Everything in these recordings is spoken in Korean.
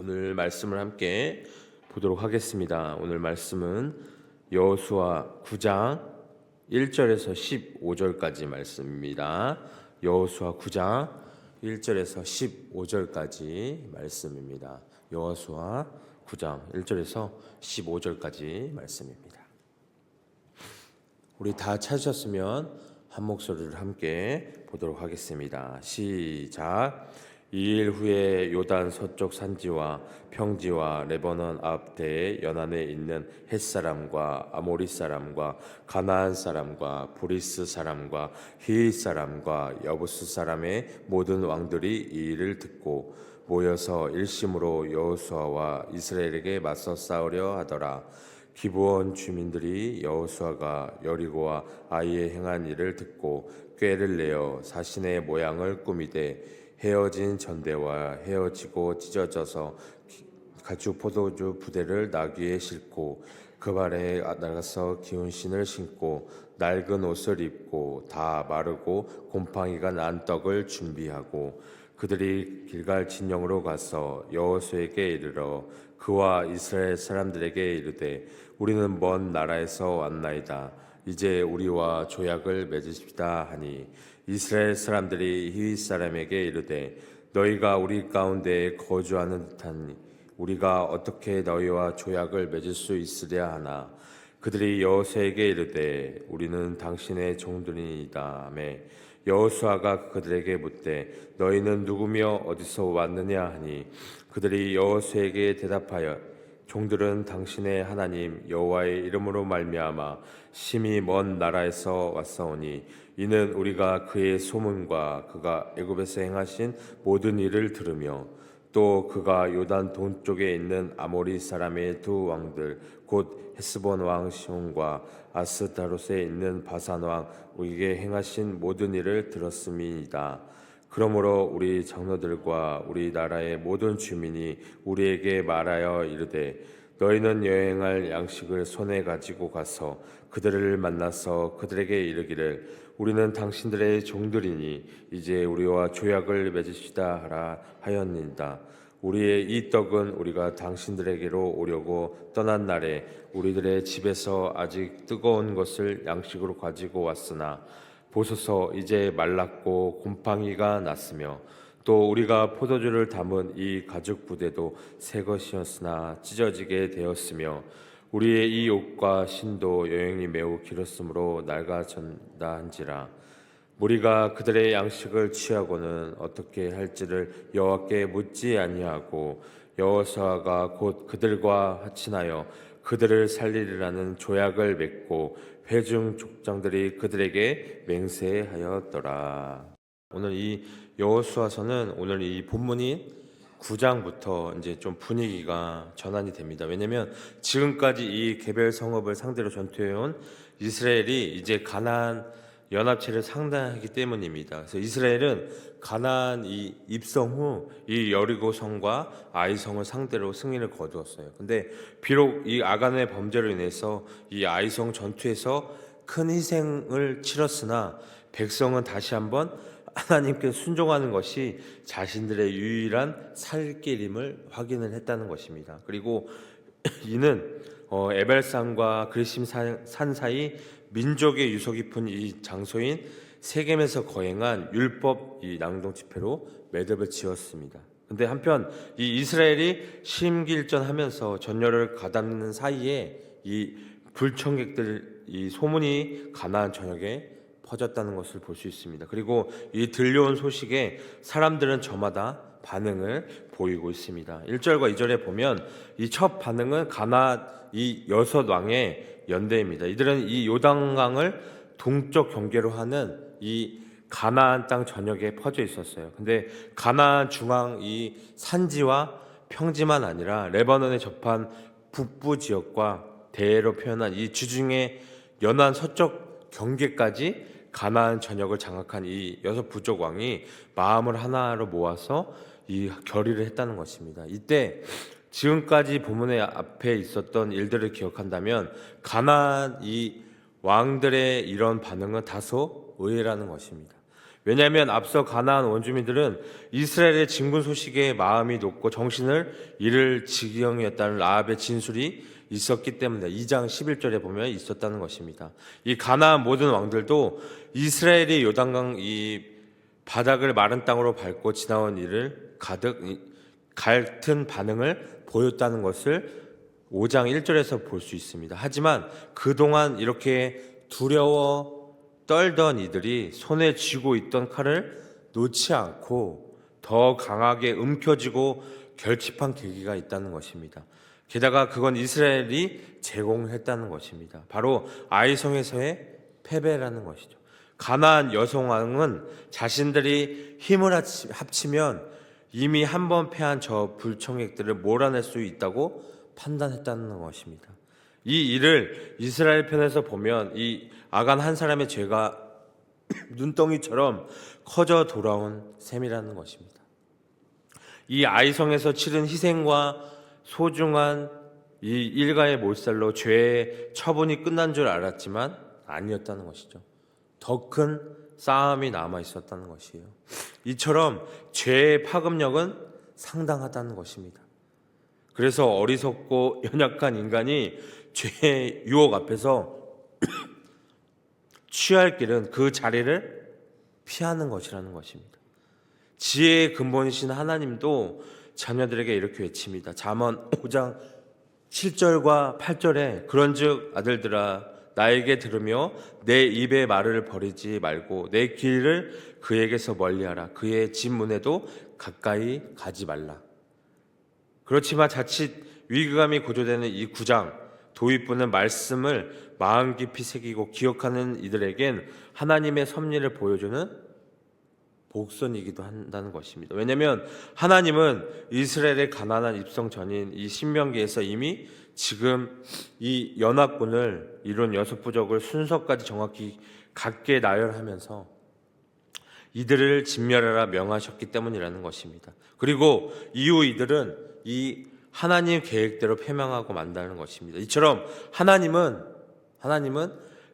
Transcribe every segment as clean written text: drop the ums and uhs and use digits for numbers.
오늘 말씀을 함께 보도록 하겠습니다. 오늘 말씀은 여호수아 9장 1절에서 15절까지 말씀입니다. 여호수아 9장 1절에서 15절까지 말씀입니다. 여호수아 9장 1절에서 15절까지 말씀입니다. 우리 다 찾으셨으면 한 목소리를 함께 보도록 하겠습니다. 시작. 2일 후에 요단 서쪽 산지와 평지와 레바논 앞대의 연안에 있는 헷사람과 아모리 사람과 가나안 사람과 브리스 사람과 히윗 사람과 여부스 사람의 모든 왕들이 이 일을 듣고 모여서 일심으로 여호수아와 이스라엘에게 맞서 싸우려 하더라. 기브온 주민들이 여호수아가 여리고와 아이에 행한 일을 듣고 꾀를 내어 자신의 모양을 꾸미되 헤어진 전대와 헤어지고 찢어져서 가축 포도주 부대를 나귀에 싣고 그 발에 나가서 기운 신을 신고 낡은 옷을 입고 다 마르고 곰팡이가 난 떡을 준비하고 그들이 길갈 진영으로 가서 여호수아에게 이르러 그와 이스라엘 사람들에게 이르되 우리는 먼 나라에서 왔나이다. 이제 우리와 조약을 맺으십시다 하니 이스라엘 사람들이 히윗 사람에게 이르되 너희가 우리 가운데 거주하는 듯하니 우리가 어떻게 너희와 조약을 맺을 수 있으랴 하나 그들이 여호수아에게 이르되 우리는 당신의 종들이니이다 하매 여호수아가 그들에게 묻되 너희는 누구며 어디서 왔느냐 하니 그들이 여호수아에게 대답하여 종들은 당신의 하나님 여호와의 이름으로 말미암아 심히 먼 나라에서 왔사오니 이는 우리가 그의 소문과 그가 애굽에서 행하신 모든 일을 들으며 또 그가 요단 동쪽에 있는 아모리 사람의 두 왕들 곧 헤스본 왕 시온과 아스타롯에 있는 바산 왕 우리에게 행하신 모든 일을 들었음이니이다. 그러므로 우리 장로들과 우리 나라의 모든 주민이 우리에게 말하여 이르되 너희는 여행할 양식을 손에 가지고 가서 그들을 만나서 그들에게 이르기를 우리는 당신들의 종들이니 이제 우리와 조약을 맺으시다 하라 하였느니라. 우리의 이 떡은 우리가 당신들에게로 오려고 떠난 날에 우리들의 집에서 아직 뜨거운 것을 양식으로 가지고 왔으나 보소서 이제 말랐고 곰팡이가 났으며 또 우리가 포도주를 담은 이 가죽 부대도 새 것이었으나 찢어지게 되었으며 우리의 이 옷과 신도 여행이 매우 길었으므로 낡아졌다 한지라. 우리가 그들의 양식을 취하고는 어떻게 할지를 여호와께 묻지 아니하고 여호수아가 곧 그들과 합친하여 그들을 살리리라는 조약을 맺고 회중 족장들이 그들에게 맹세하였더라. 오늘 이 여호수아서는 오늘 이 본문인 9장부터 이제 좀 분위기가 전환이 됩니다. 왜냐하면 지금까지 이 게벨 성읍을 상대로 전투해온 이스라엘이 이제 가나안 연합체를 상대하기 때문입니다. 그래서 이스라엘은 가나안 이 입성 후 이 여리고 성과 아이 성을 상대로 승리를 거두었어요. 근데 비록 이 아간의 범죄로 인해서 이 아이 성 전투에서 큰 희생을 치렀으나 백성은 다시 한번 하나님께 순종하는 것이 자신들의 유일한 살 길임을 확인을 했다는 것입니다. 그리고 이는 에벨산과 그리심 산 사이 민족의 유서 깊은 이 장소인 세겜에서 거행한 율법 이 낭동 집회로 매듭을 지었습니다. 근데 한편 이 이스라엘이 심기일전하면서 전열을 가담는 사이에 이 불청객들 이 소문이 가나안 전역에 퍼졌다는 것을 볼 수 있습니다. 그리고 이 들려온 소식에 사람들은 저마다 반응을 보이고 있습니다. 1절과 2절에 보면 이 첫 반응은 가나안 이 6왕의 연대입니다. 이들은 이 요단강을 동쪽 경계로 하는 이 가나안 땅 전역에 퍼져 있었어요. 근데 가나안 중앙 이 산지와 평지만 아니라 레바논에 접한 북부 지역과 대해로 표현한 이 주중의 연안 서쪽 경계까지 가나안 전역을 장악한 이 6부족 왕이 마음을 하나로 모아서 이 결의를 했다는 것입니다. 이때 지금까지 본문의 앞에 있었던 일들을 기억한다면 가나안 이 왕들의 이런 반응은 다소 의외라는 것입니다. 왜냐하면 앞서 가나안 원주민들은 이스라엘의 진군 소식에 마음이 높고 정신을 잃을 지경이었다는 라합의 진술이 있었기 때문에 2장 11절에 보면 있었다는 것입니다. 이 가나안 모든 왕들도 이스라엘이 요단강 이 바닥을 마른 땅으로 밟고 지나온 일을 가득 같은 반응을 보였다는 것을 5장 1절에서 볼 수 있습니다. 하지만 그동안 이렇게 두려워 떨던 이들이 손에 쥐고 있던 칼을 놓지 않고 더 강하게 움켜쥐고 결집한 계기가 있다는 것입니다. 게다가 그건 이스라엘이 제공했다는 것입니다. 바로 아이성에서의 패배라는 것이죠. 가나안 여성왕은 자신들이 힘을 합치면 이미 한 번 패한 저 불청객들을 몰아낼 수 있다고 판단했다는 것입니다. 이 일을 이스라엘 편에서 보면 이 아간 한 사람의 죄가 눈덩이처럼 커져 돌아온 셈이라는 것입니다. 이 아이성에서 치른 희생과 소중한 이 일가의 몰살로 죄의 처분이 끝난 줄 알았지만 아니었다는 것이죠. 더 큰 싸움이 남아 있었다는 것이에요. 이처럼 죄의 파급력은 상당하다는 것입니다. 그래서 어리석고 연약한 인간이 죄의 유혹 앞에서 취할 길은 그 자리를 피하는 것이라는 것입니다. 지혜의 근본이신 하나님도 자녀들에게 이렇게 외칩니다. 잠언 5장 7절과 8절에 그런즉 아들들아 나에게 들으며 내 입의 말을 버리지 말고 내 길을 그에게서 멀리하라. 그의 집 문에도 가까이 가지 말라. 그렇지만 자칫 위기감이 고조되는 이 9장 도입부는 말씀을 마음 깊이 새기고 기억하는 이들에겐 하나님의 섭리를 보여주는 복선이기도 한다는 것입니다. 왜냐하면 하나님은 이스라엘의 가난한 입성 전인 이 신명기에서 이미 지금 이 연합군을 이룬 6부족을 순서까지 정확히 같게 나열하면서 이들을 진멸하라 명하셨기 때문이라는 것입니다. 그리고 이후 이들은 이 하나님 계획대로 패망하고 만다는 것입니다. 이처럼 하나님은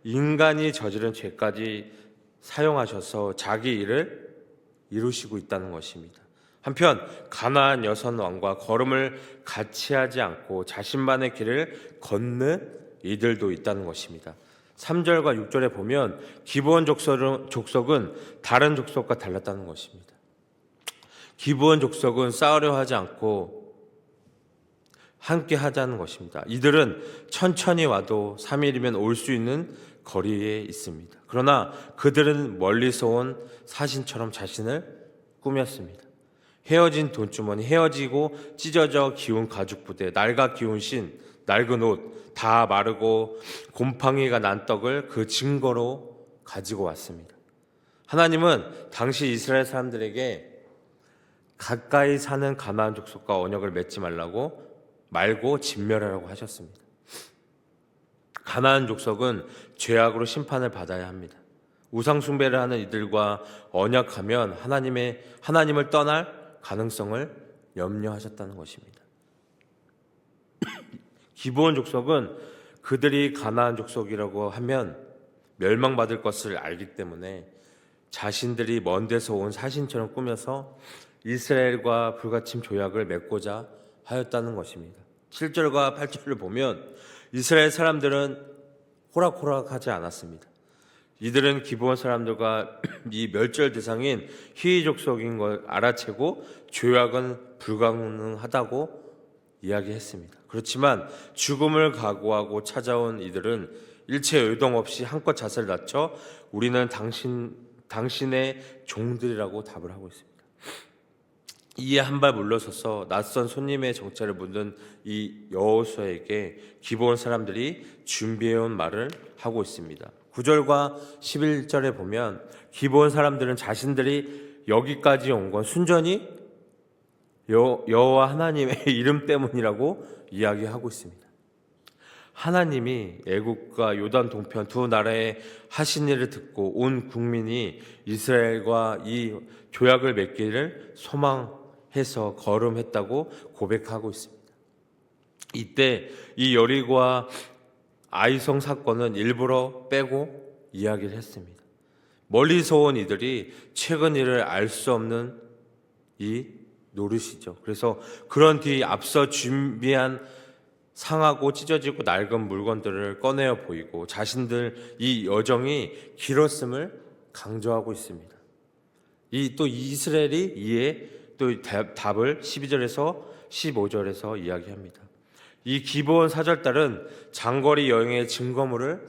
인간이 저지른 죄까지 사용하셔서 자기 일을 이루시고 있다는 것입니다. 한편 가나안 여선 왕과 걸음을 같이 하지 않고 자신만의 길을 걷는 이들도 있다는 것입니다. 3절과 6절에 보면 기브온 족속은 다른 족속과 달랐다는 것입니다. 기브온 족속은 싸우려 하지 않고 함께 하자는 것입니다. 이들은 천천히 와도 3일이면 올 수 있는 거리에 있습니다. 그러나 그들은 멀리서 온 사신처럼 자신을 꾸몄습니다. 헤어진 돈주머니, 헤어지고 찢어져 기운 가죽부대, 낡아 기운 신, 낡은 옷, 다 마르고 곰팡이가 난 떡을 그 증거로 가지고 왔습니다. 하나님은 당시 이스라엘 사람들에게 가까이 사는 가나안 족속과 언약을 맺지 말고 진멸하라고 하셨습니다. 가나안 족속은 죄악으로 심판을 받아야 합니다. 우상 숭배를 하는 이들과 언약하면 하나님을 떠날 가능성을 염려하셨다는 것입니다. 기브온 족속은 그들이 가나안 족속이라고 하면 멸망받을 것을 알기 때문에 자신들이 먼 데서 온 사신처럼 꾸며서 이스라엘과 불가침 조약을 맺고자 하였다는 것입니다. 7절과 8절을 보면 이스라엘 사람들은 호락호락하지 않았습니다. 이들은 기브온 사람들과 이 멸절 대상인 히위 족속인 걸 알아채고 조약은 불가능하다고 이야기했습니다. 그렇지만 죽음을 각오하고 찾아온 이들은 일체 요동 없이 한껏 자세를 낮춰 우리는 당신의 종들이라고 답을 하고 있습니다. 이에 한 발 물러서서 낯선 손님의 정체를 묻는 이 여호수아에게 기브온 사람들이 준비해온 말을 하고 있습니다. 9절과 11절에 보면 기브온 사람들은 자신들이 여기까지 온 건 순전히 여호와 하나님의 이름 때문이라고 이야기하고 있습니다. 하나님이 애국과 요단 동편 두 나라에 하신 일을 듣고 온 국민이 이스라엘과 이 조약을 맺기를 소망해서 걸음했다고 고백하고 있습니다. 이때 이 여리고와 아이성 사건은 일부러 빼고 이야기를 했습니다. 멀리서 온 이들이 최근 일을 알 수 없는 이 노릇이죠. 그래서 그런 뒤 앞서 준비한 상하고 찢어지고 낡은 물건들을 꺼내어 보이고 자신들 이 여정이 길었음을 강조하고 있습니다. 또 이스라엘이 이에 또 답을 12절에서 15절에서 이야기합니다. 이 기브온 사절달은 장거리 여행의 증거물을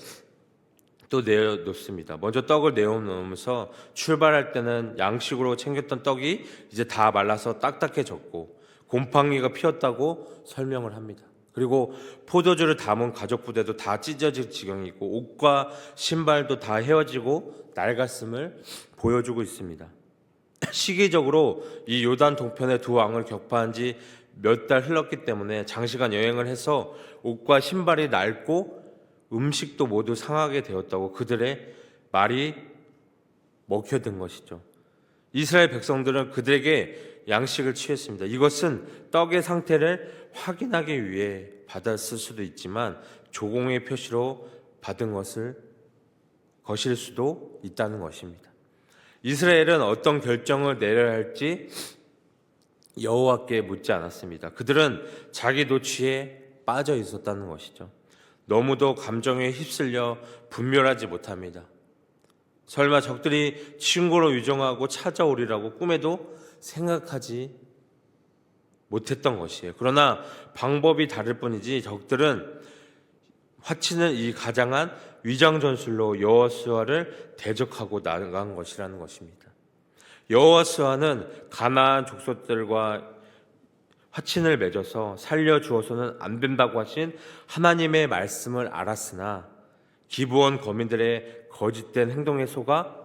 또 내어놓습니다. 먼저 떡을 내어놓으면서 출발할 때는 양식으로 챙겼던 떡이 이제 다 말라서 딱딱해졌고 곰팡이가 피었다고 설명을 합니다. 그리고 포도주를 담은 가족 부대도 다 찢어질 지경이고 옷과 신발도 다 헤어지고 낡았음을 보여주고 있습니다. 시기적으로 이 요단 동편의 두 왕을 격파한 지 몇 달 흘렀기 때문에 장시간 여행을 해서 옷과 신발이 낡고 음식도 모두 상하게 되었다고 그들의 말이 먹혀든 것이죠. 이스라엘 백성들은 그들에게 양식을 취했습니다. 이것은 떡의 상태를 확인하기 위해 받았을 수도 있지만 조공의 표시로 받은 것일 수도 있다는 것입니다. 이스라엘은 어떤 결정을 내려야 할지 여호와께 묻지 않았습니다. 그들은 자기 도취에 빠져 있었다는 것이죠. 너무도 감정에 휩쓸려 분별하지 못합니다. 설마 적들이 친구로 유정하고 찾아오리라고 꿈에도 생각하지 못했던 것이에요. 그러나 방법이 다를 뿐이지 적들은 화치는 이 가장한 위장 전술로 여호수아를 대적하고 나간 것이라는 것입니다. 여호수아는 가나안 족속들과 화친을 맺어서 살려주어서는 안 된다고 하신 하나님의 말씀을 알았으나 기브온 거민들의 거짓된 행동에 속아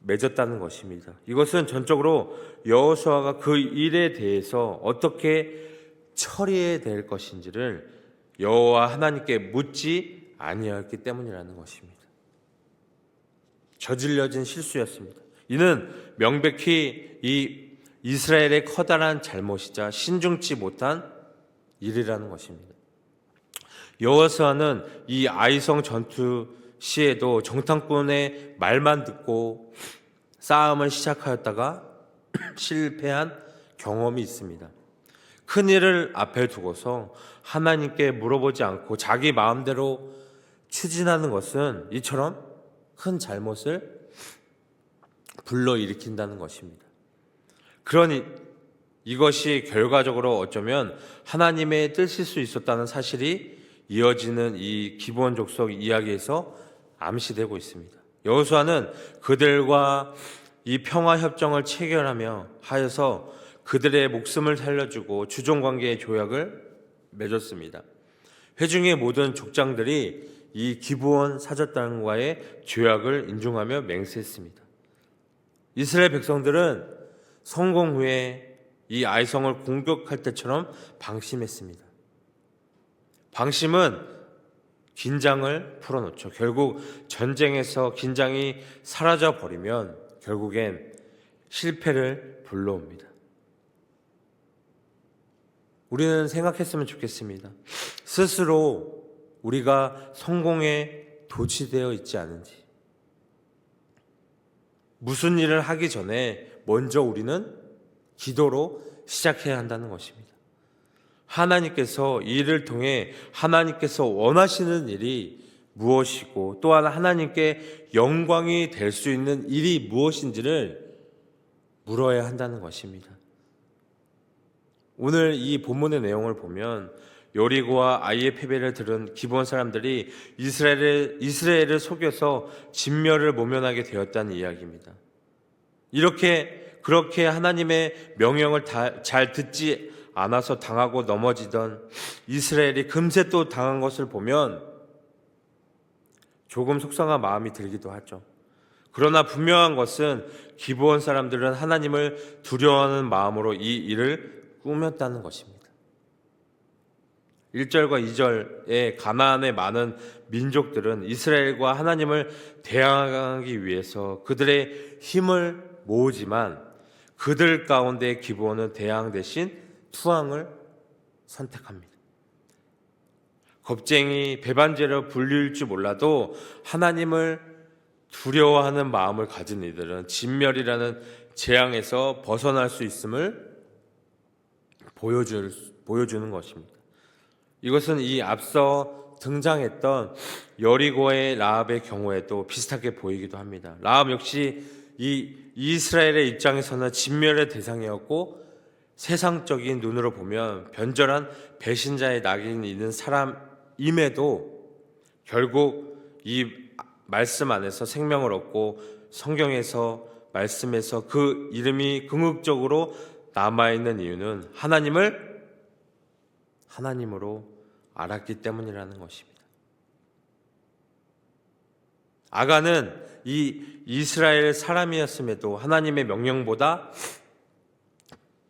맺었다는 것입니다. 이것은 전적으로 여호수아가 그 일에 대해서 어떻게 처리해야 될 것인지를 여호와 하나님께 묻지 아니하였기 때문이라는 것입니다. 저질러진 실수였습니다. 이는 명백히 이 이스라엘의 커다란 잘못이자 신중치 못한 일이라는 것입니다. 여호수아는 이 아이성 전투 시에도 정탐꾼의 말만 듣고 싸움을 시작하였다가 실패한 경험이 있습니다. 큰 일을 앞에 두고서 하나님께 물어보지 않고 자기 마음대로 추진하는 것은 이처럼 큰 잘못을 불러일으킨다는 것입니다. 그러니 이것이 결과적으로 어쩌면 하나님의 뜻일 수 있었다는 사실이 이어지는 이 기브온 족속 이야기에서 암시되고 있습니다. 여호수아는 그들과 이 평화 협정을 체결하며 하여서 그들의 목숨을 살려주고 주종 관계의 조약을 맺었습니다. 회중의 모든 족장들이 이 기브온 사절단과의 조약을 인중하며 맹세했습니다. 이스라엘 백성들은 성공 후에 이 아이성을 공격할 때처럼 방심했습니다. 방심은 긴장을 풀어놓죠. 결국 전쟁에서 긴장이 사라져 버리면 결국엔 실패를 불러옵니다. 우리는 생각했으면 좋겠습니다. 스스로 우리가 성공에 도취되어 있지 않은지, 무슨 일을 하기 전에 먼저 우리는 기도로 시작해야 한다는 것입니다. 하나님께서 이 일을 통해 하나님께서 원하시는 일이 무엇이고 또한 하나님께 영광이 될 수 있는 일이 무엇인지를 물어야 한다는 것입니다. 오늘 이 본문의 내용을 보면 여리고와 아이의 패배를 들은 기브온 사람들이 이스라엘을 속여서 진멸을 모면하게 되었다는 이야기입니다. 그렇게 하나님의 명령을 잘 듣지 않아서 당하고 넘어지던 이스라엘이 금세 또 당한 것을 보면 조금 속상한 마음이 들기도 하죠. 그러나 분명한 것은 기브온 사람들은 하나님을 두려워하는 마음으로 이 일을 꾸몄다는 것입니다. 1절과 2절에 가나안의 많은 민족들은 이스라엘과 하나님을 대항하기 위해서 그들의 힘을 모으지만 그들 가운데 기브온은 대항 대신 투항을 선택합니다. 겁쟁이 배반제로 불릴 줄 몰라도 하나님을 두려워하는 마음을 가진 이들은 진멸이라는 재앙에서 벗어날 수 있음을 보여주는 것입니다. 이것은 이 앞서 등장했던 여리고의 라합의 경우에도 비슷하게 보이기도 합니다. 라합 역시 이 이스라엘의 입장에서는 진멸의 대상이었고 세상적인 눈으로 보면 변절한 배신자의 낙인이 있는 사람임에도 결국 이 말씀 안에서 생명을 얻고 성경에서 말씀에서 그 이름이 궁극적으로 남아있는 이유는 하나님으로 알았기 때문이라는 것입니다. 아간은 이 이스라엘 사람이었음에도 하나님의 명령보다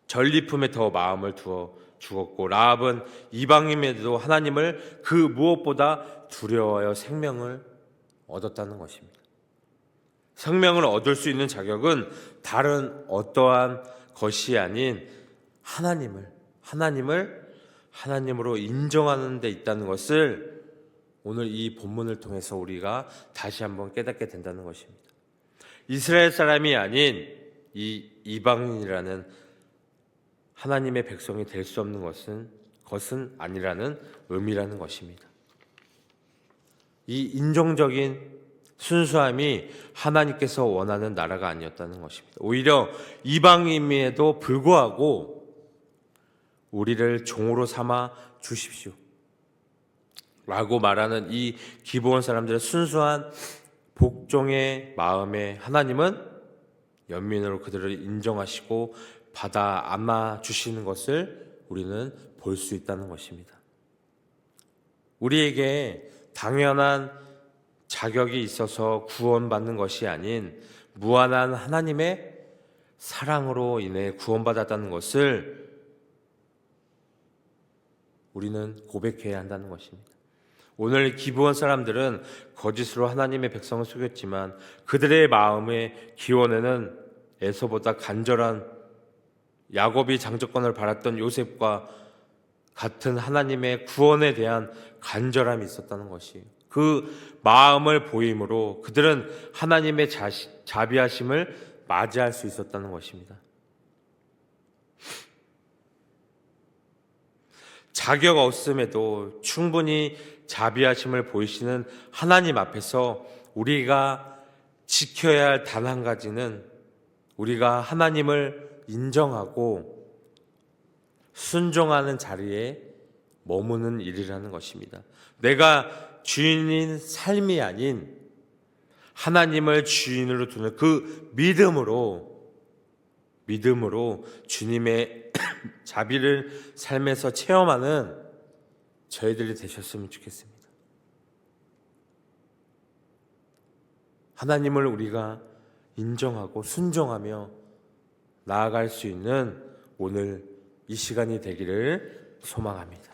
전리품에 더 마음을 두어 죽었고, 라합은 이방인임에도 하나님을 그 무엇보다 두려워하여 생명을 얻었다는 것입니다. 생명을 얻을 수 있는 자격은 다른 어떠한 것이 아닌 하나님으로 인정하는 데 있다는 것을 오늘 이 본문을 통해서 우리가 다시 한번 깨닫게 된다는 것입니다. 이스라엘 사람이 아닌 이 이방인이라는 하나님의 백성이 될 수 없는 것은 아니라는 의미라는 것입니다. 이 인종적인 순수함이 하나님께서 원하는 나라가 아니었다는 것입니다. 오히려 이방인임에도 불구하고 우리를 종으로 삼아 주십시오 라고 말하는 이 기브온 사람들의 순수한 복종의 마음에 하나님은 연민으로 그들을 인정하시고 받아 안아 주시는 것을 우리는 볼 수 있다는 것입니다. 우리에게 당연한 자격이 있어서 구원받는 것이 아닌 무한한 하나님의 사랑으로 인해 구원받았다는 것을 우리는 고백해야 한다는 것입니다. 오늘 기브온 사람들은 거짓으로 하나님의 백성을 속였지만 그들의 마음의 기원에는 에서보다 간절한 야곱이 장조건을 바랐던 요셉과 같은 하나님의 구원에 대한 간절함이 있었다는 것이에요. 그 마음을 보임으로 그들은 하나님의 자비하심을 맞이할 수 있었다는 것입니다. 자격 없음에도 충분히 자비하심을 보이시는 하나님 앞에서 우리가 지켜야 할 단 한 가지는 우리가 하나님을 인정하고 순종하는 자리에 머무는 일이라는 것입니다. 내가 주인인 삶이 아닌 하나님을 주인으로 두는 그 믿음으로 주님의 자비를 삶에서 체험하는 저희들이 되셨으면 좋겠습니다. 하나님을 우리가 인정하고 순종하며 나아갈 수 있는 오늘 이 시간이 되기를 소망합니다.